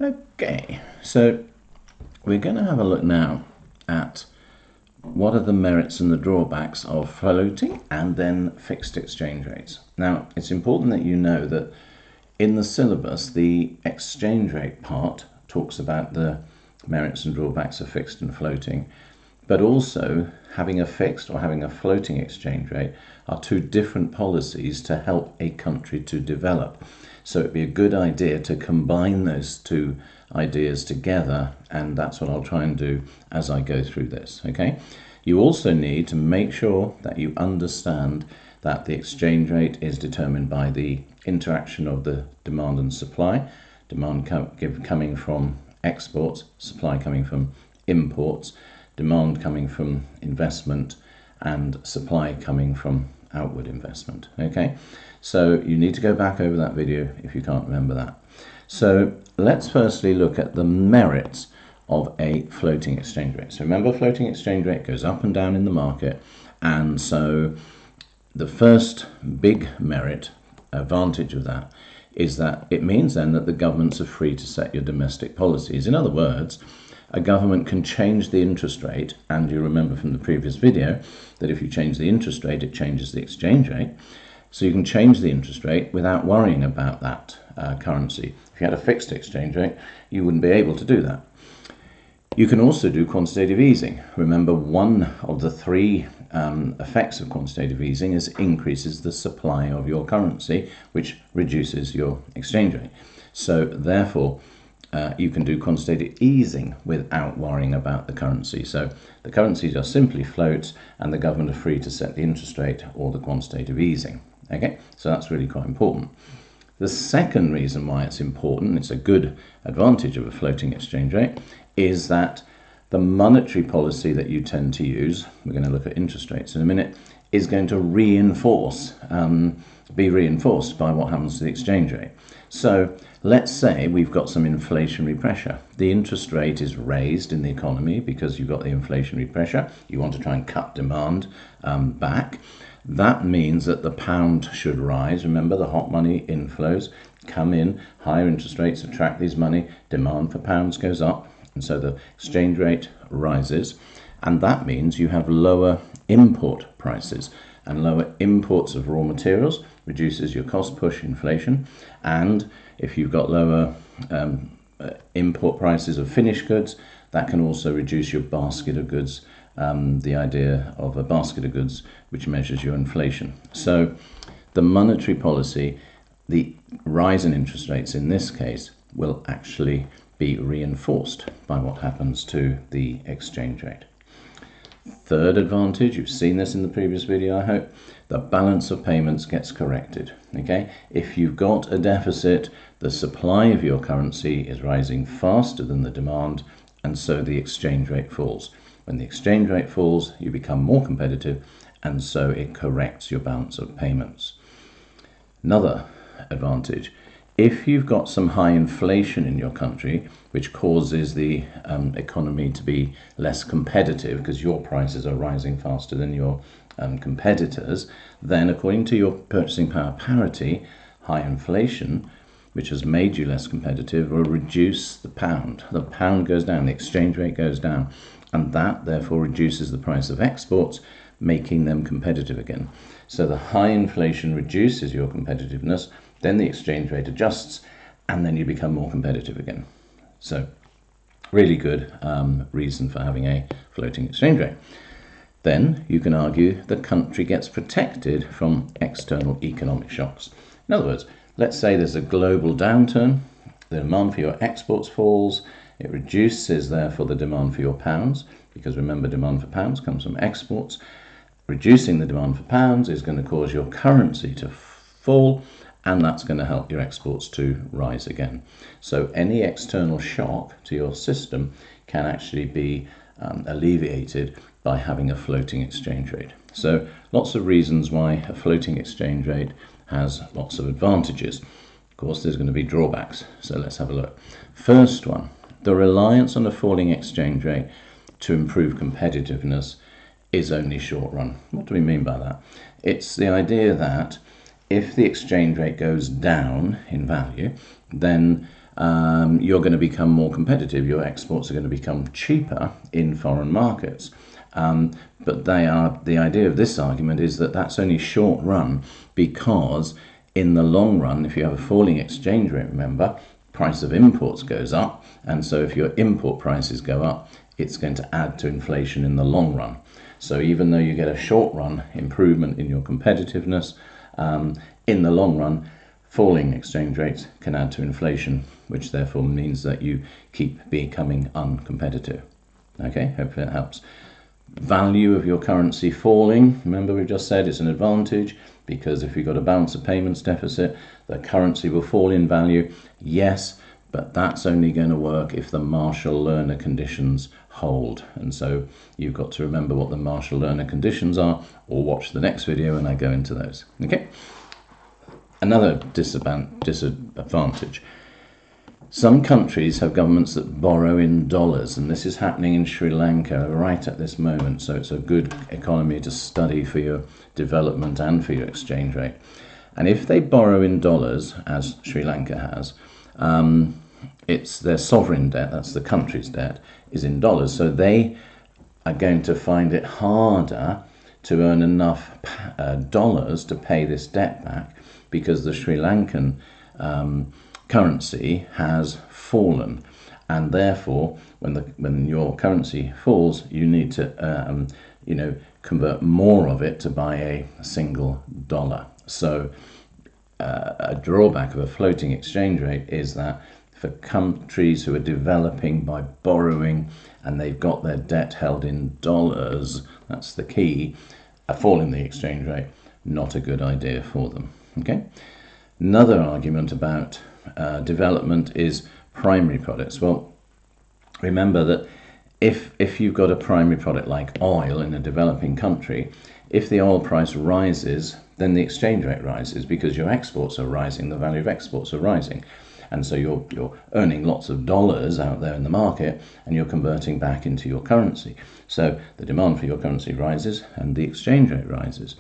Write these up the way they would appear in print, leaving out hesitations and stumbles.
Okay, so we're going to have a look now at what are the merits and the drawbacks of floating and then fixed exchange rates. Now, it's important that you know that in the syllabus, the exchange rate part talks about the merits and drawbacks of fixed and floating, but also having a fixed or having a floating exchange rate are two different policies to help a country to develop. So it'd be a good idea to combine those two ideas together, and that's what I'll try and do as I go through this, okay? You also need to make sure that you understand that the exchange rate is determined by the interaction of the demand and supply, demand coming from exports, supply coming from imports, demand coming from investment, and supply coming from outward investment, okay? So you need to go back over that video if you can't remember that. So let's firstly look at the merits of a floating exchange rate. So remember, floating exchange rate goes up and down in the market, and so the first big merit, advantage of that, is that it means then that the governments are free to set your domestic policies. In other words, a government can change the interest rate, and you remember from the previous video that if you change the interest rate, it changes the exchange rate. So you can change the interest rate without worrying about that currency. If you had a fixed exchange rate, you wouldn't be able to do that. You can also do quantitative easing. Remember, one of the three effects of quantitative easing is increases the supply of your currency, which reduces your exchange rate. So therefore, you can do quantitative easing without worrying about the currency. So the currency just simply floats, and the government are free to set the interest rate or the quantitative easing. Okay, so that's really quite important. The second reason why it's important, it's a good advantage of a floating exchange rate, is that the monetary policy that you tend to use, we're going to look at interest rates in a minute, is going to be reinforced by what happens to the exchange rate. So let's say we've got some inflationary pressure. The interest rate is raised in the economy because you've got the inflationary pressure. You want to try and cut demand back. That means that the pound should rise. Remember, the hot money inflows come in, higher interest rates attract this money, demand for pounds goes up, and so the exchange rate rises. And that means you have lower import prices, and lower imports of raw materials reduces your cost push inflation. And if you've got lower import prices of finished goods, that can also reduce your basket of goods, the idea of a basket of goods which measures your inflation. So the monetary policy, the rise in interest rates in this case, will actually be reinforced by what happens to the exchange rate. Third advantage, you've seen this in the previous video, I hope, the balance of payments gets corrected. Okay, if you've got a deficit, the supply of your currency is rising faster than the demand, and so the exchange rate falls. When the exchange rate falls, you become more competitive, and so it corrects your balance of payments. Another advantage, if you've got some high inflation in your country, which causes the economy to be less competitive because your prices are rising faster than your competitors, then according to your purchasing power parity, high inflation, which has made you less competitive, will reduce the pound. The pound goes down, the exchange rate goes down, and that therefore reduces the price of exports, making them competitive again. So the high inflation reduces your competitiveness, then the exchange rate adjusts, and then you become more competitive again. So really good reason for having a floating exchange rate. Then you can argue the country gets protected from external economic shocks. In other words, let's say there's a global downturn, the demand for your exports falls, it reduces therefore the demand for your pounds, because remember, demand for pounds comes from exports. Reducing the demand for pounds is going to cause your currency to fall, and that's going to help your exports to rise again. So any external shock to your system can actually be alleviated by having a floating exchange rate. So lots of reasons why a floating exchange rate has lots of advantages. Of course, there's going to be drawbacks, so let's have a look. First one, the reliance on a falling exchange rate to improve competitiveness is only short run. What do we mean by that? It's the idea that if the exchange rate goes down in value, then you're going to become more competitive. Your exports are going to become cheaper in foreign markets. But the idea of this argument is that that's only short run, because in the long run, if you have a falling exchange rate, remember, price of imports goes up, and so if your import prices go up, it's going to add to inflation in the long run. So even though you get a short run improvement in your competitiveness, in the long run, falling exchange rates can add to inflation, which therefore means that you keep becoming uncompetitive. Okay, hopefully that helps. Value of your currency falling, remember we just said it's an advantage, because if you've got a balance of payments deficit, the currency will fall in value. Yes, but that's only going to work if the Marshall-Lerner conditions hold. And so you've got to remember what the Marshall-Lerner conditions are, or watch the next video and I go into those. Okay. Another disadvantage. Some countries have governments that borrow in dollars, and this is happening in Sri Lanka right at this moment, so it's a good economy to study for your development and for your exchange rate. And if they borrow in dollars, as Sri Lanka has, it's their sovereign debt, that's the country's debt, is in dollars, so they are going to find it harder to earn enough dollars to pay this debt back, because the Sri Lankan currency has fallen, and therefore when your currency falls, you need to convert more of it to buy a single dollar. So a drawback of a floating exchange rate is that for countries who are developing by borrowing and they've got their debt held in dollars, that's the key, a fall in the exchange rate, not a good idea for them. Okay. Another argument about development is primary products. Well, remember that if you've got a primary product like oil in a developing country, if the oil price rises, then the exchange rate rises, because your exports are rising, the value of exports are rising. And so you're earning lots of dollars out there in the market, and you're converting back into your currency. So the demand for your currency rises and the exchange rate rises.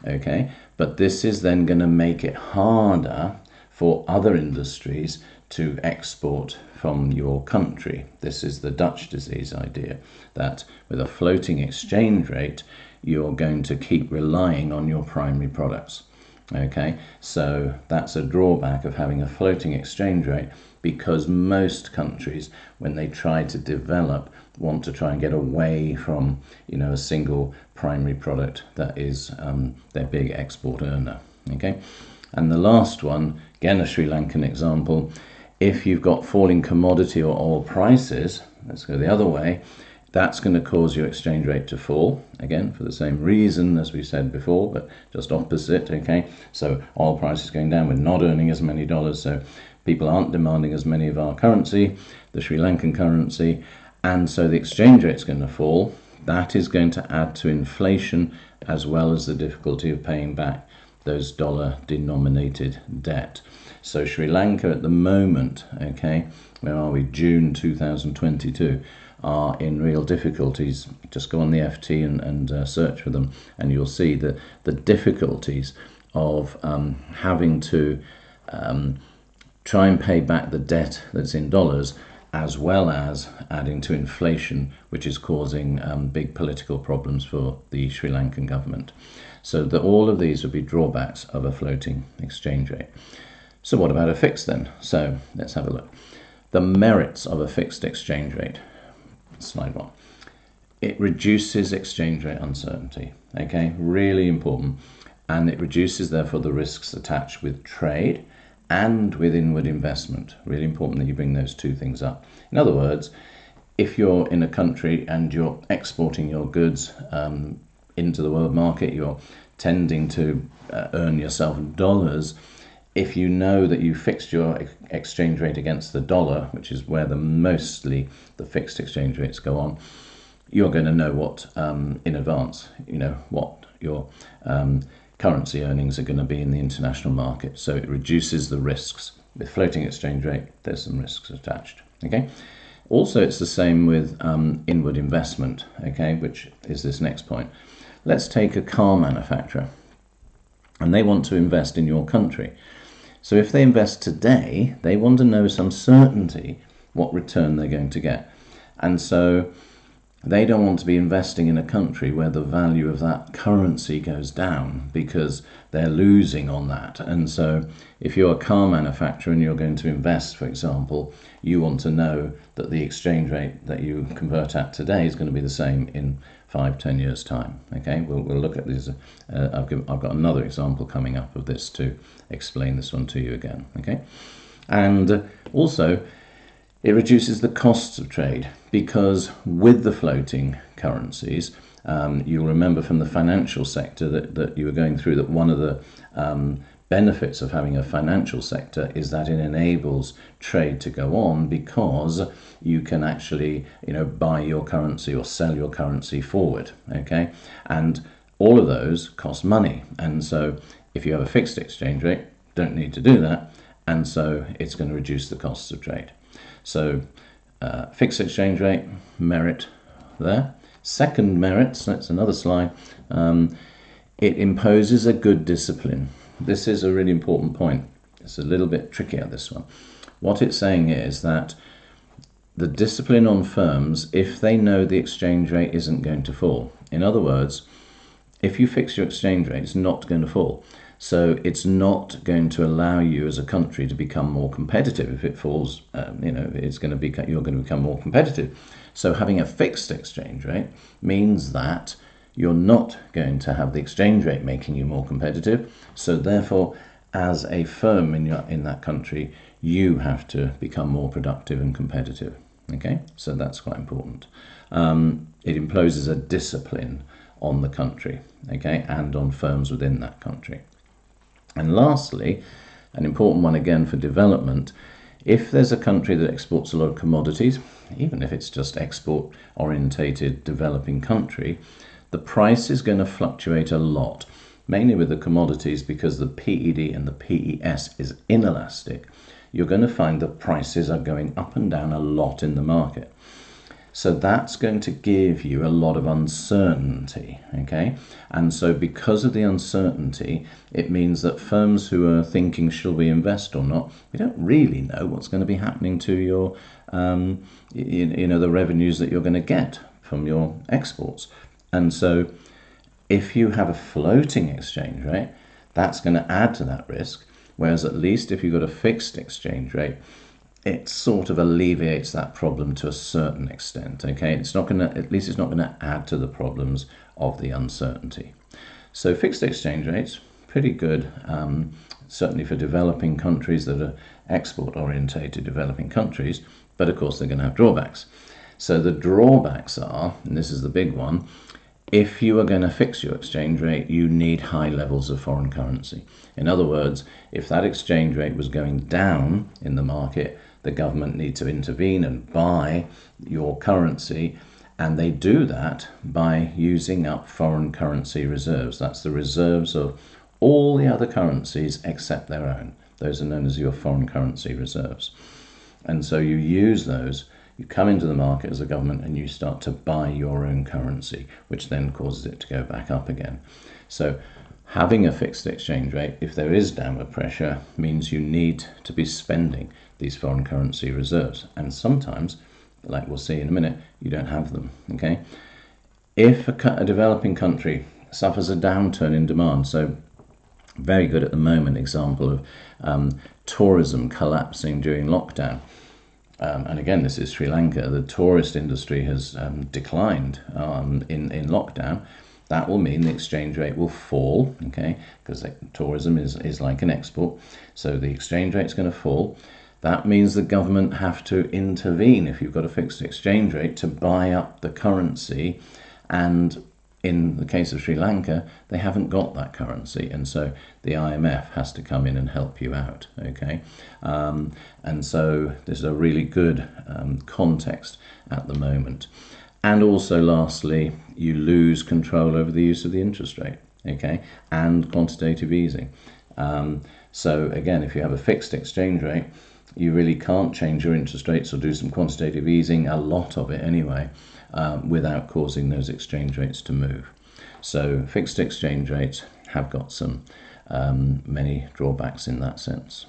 Okay, but this is then going to make it harder for other industries to export from your country. This is the Dutch disease idea, that with a floating exchange rate, you're going to keep relying on your primary products. Okay, so that's a drawback of having a floating exchange rate, because most countries, when they try to develop, want to try and get away from, a single primary product that is their big export earner. Okay, and the last one, again a Sri Lankan example, if you've got falling commodity or oil prices, let's go the other way, that's going to cause your exchange rate to fall, again for the same reason as we said before, but just opposite. Okay, so oil prices going down, we're not earning as many dollars, so people aren't demanding as many of our currency, the Sri Lankan currency, and so the exchange rate's going to fall. That is going to add to inflation, as well as the difficulty of paying back those dollar-denominated debt. So Sri Lanka at the moment, okay, where are we, June 2022, are in real difficulties. Just go on the FT and search for them, and you'll see the difficulties of having to try and pay back the debt that's in dollars, as well as adding to inflation, which is causing big political problems for the Sri Lankan government. So all of these would be drawbacks of a floating exchange rate. So what about a fixed then? So let's have a look. The merits of a fixed exchange rate. Slide 1. It reduces exchange rate uncertainty. Okay, really important. And it reduces, therefore, the risks attached with trade and with inward investment. Really important that you bring those two things up. In other words, if you're in a country and you're exporting your goods into the world market, you're tending to earn yourself dollars. If you know that you fixed your exchange rate against the dollar, which is where mostly the fixed exchange rates go on, you're going to know what in advance, what your currency earnings are going to be in the international market. So it reduces the risks. With floating exchange rate, there's some risks attached. Okay. Also, it's the same with inward investment. Okay, which is this next point. Let's take a car manufacturer, and they want to invest in your country. So if they invest today, they want to know some certainty what return they're going to get. And so they don't want to be investing in a country where the value of that currency goes down because they're losing on that. And so if you're a car manufacturer and you're going to invest, for example, you want to know that the exchange rate that you convert at today is going to be the same in 5-10 years' time. Okay, we'll look at these. I've got another example coming up of this to explain this one to you again. Okay, and also it reduces the costs of trade because with the floating currencies, you'll remember from the financial sector that you were going through that one of the benefits of having a financial sector is that it enables trade to go on because you can actually, buy your currency or sell your currency forward, okay? And all of those cost money. And so if you have a fixed exchange rate, don't need to do that. And so it's going to reduce the costs of trade. So fixed exchange rate, merit there. Second merit, so that's another slide, it imposes a good discipline. This is a really important point. It's a little bit trickier, this one. What it's saying is that the discipline on firms, if they know the exchange rate isn't going to fall. In other words, if you fix your exchange rate, it's not going to fall. So it's not going to allow you as a country to become more competitive. If it falls, you're going to become more competitive. So having a fixed exchange rate means that you're not going to have the exchange rate making you more competitive. So therefore, as a firm in that country, you have to become more productive and competitive. Okay, so that's quite important. It imposes a discipline on the country, okay, and on firms within that country. And lastly, an important one again for development, if there's a country that exports a lot of commodities, even if it's just export-orientated developing country, the price is going to fluctuate a lot, mainly with the commodities because the PED and the PES is inelastic. You're going to find that prices are going up and down a lot in the market. So that's going to give you a lot of uncertainty, okay? And so because of the uncertainty, it means that firms who are thinking, shall we invest or not, we don't really know what's going to be happening to your, the revenues that you're going to get from your exports. And so if you have a floating exchange rate, that's going to add to that risk, whereas at least if you've got a fixed exchange rate, it sort of alleviates that problem to a certain extent, okay? It's not going to add to the problems of the uncertainty. So fixed exchange rates, pretty good, certainly for developing countries that are export-orientated developing countries, but of course they're going to have drawbacks. So the drawbacks are, and this is the big one, if you are going to fix your exchange rate, you need high levels of foreign currency. In other words, if that exchange rate was going down in the market, the government needs to intervene and buy your currency, and they do that by using up foreign currency reserves. That's the reserves of all the other currencies except their own. Those are known as your foreign currency reserves. And so you use those. You come into the market as a government and you start to buy your own currency, which then causes it to go back up again. So having a fixed exchange rate, if there is downward pressure, means you need to be spending these foreign currency reserves. And sometimes, like we'll see in a minute, you don't have them, okay? If a developing country suffers a downturn in demand, so very good at the moment example of tourism collapsing during lockdown, and again, this is Sri Lanka. The tourist industry has declined in lockdown. That will mean the exchange rate will fall, okay, because tourism is like an export. So the exchange rate is going to fall. That means the government have to intervene if you've got a fixed exchange rate to buy up the currency. And in the case of Sri Lanka, they haven't got that currency, and so the IMF has to come in and help you out, okay? And so this is a really good context at the moment. And also, lastly, you lose control over the use of the interest rate, okay, and quantitative easing. So again, if you have a fixed exchange rate, you really can't change your interest rates or do some quantitative easing, a lot of it anyway, without causing those exchange rates to move. So fixed exchange rates have got some many drawbacks in that sense.